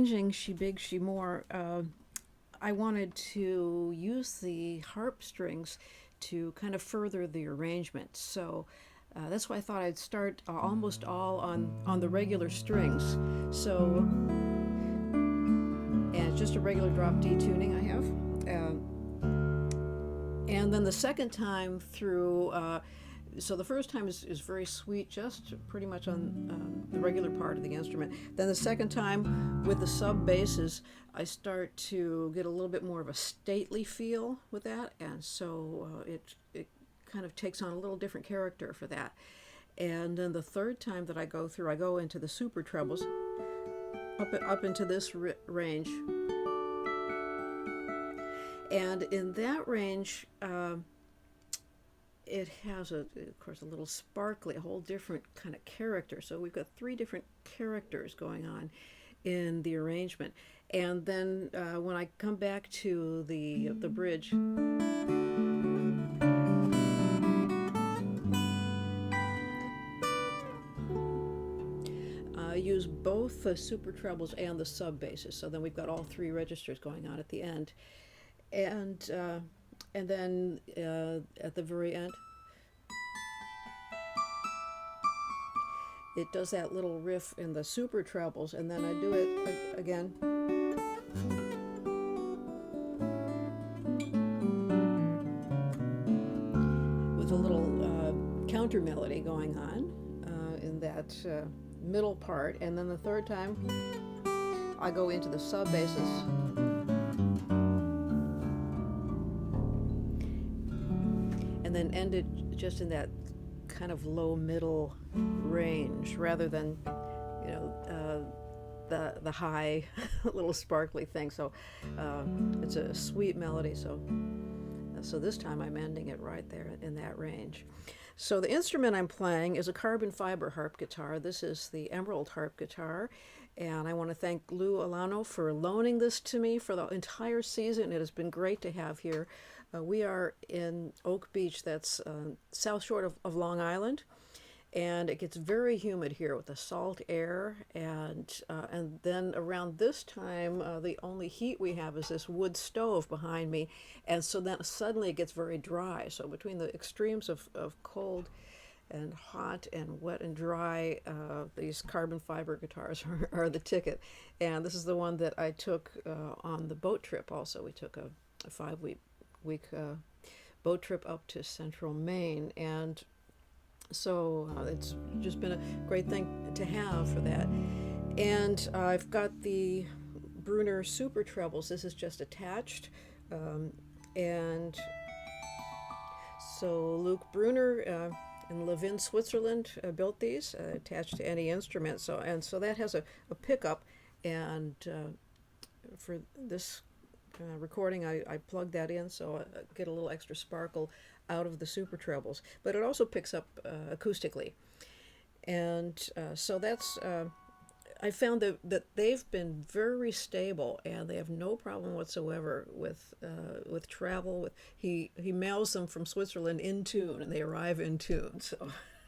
arranging Shebig Shemoor, I wanted to use the harp strings to kind of further the arrangement. So that's why I thought I'd start almost all on the regular strings. So, and it's just a regular drop D tuning I have. And then the second time through, so the first time is very sweet, just pretty much on the regular part of the instrument. Then the second time with the sub basses, I start to get a little bit more of a stately feel with that, and so it kind of takes on a little different character for that. And then the third time that I go into the super trebles, up into this range. And in that range, it has, of course, a little sparkly, a whole different kind of character. So we've got three different characters going on in the arrangement. And then when I come back to the bridge, I use both the super trebles and the sub basses. So then we've got all three registers going on at the end. And then at the very end, it does that little riff in the super trebles, and then I do it again. With a little counter melody going on in that middle part, and then the third time I go into the sub basses. And then end it just in that kind of low middle range, rather than, you know, the high little sparkly thing. So it's a sweet melody. So this time I'm ending it right there in that range. So the instrument I'm playing is a carbon fiber harp guitar. This is the Emerald harp guitar. And I want to thank Lou Alano for loaning this to me for the entire season. It has been great to have here. We are in Oak Beach, that's south shore of Long Island, and it gets very humid here with the salt air, and then around this time, the only heat we have is this wood stove behind me, and so then suddenly it gets very dry. So between the extremes of cold and hot and wet and dry, these carbon fiber guitars are the ticket. And this is the one that I took on the boat trip also. We took a 5-week boat trip up to central Maine, and so it's just been a great thing to have for that. And I've got the Brunner super trebles. This is just attached, and so Luke Brunner in Levin, Switzerland, built these attached to any instrument. So that has a pickup, and for this recording, I plug that in, so I get a little extra sparkle out of the super trebles. But it also picks up acoustically, and so that's. I found that they've been very stable, and they have no problem whatsoever with travel. He mails them from Switzerland in tune, and they arrive in tune. So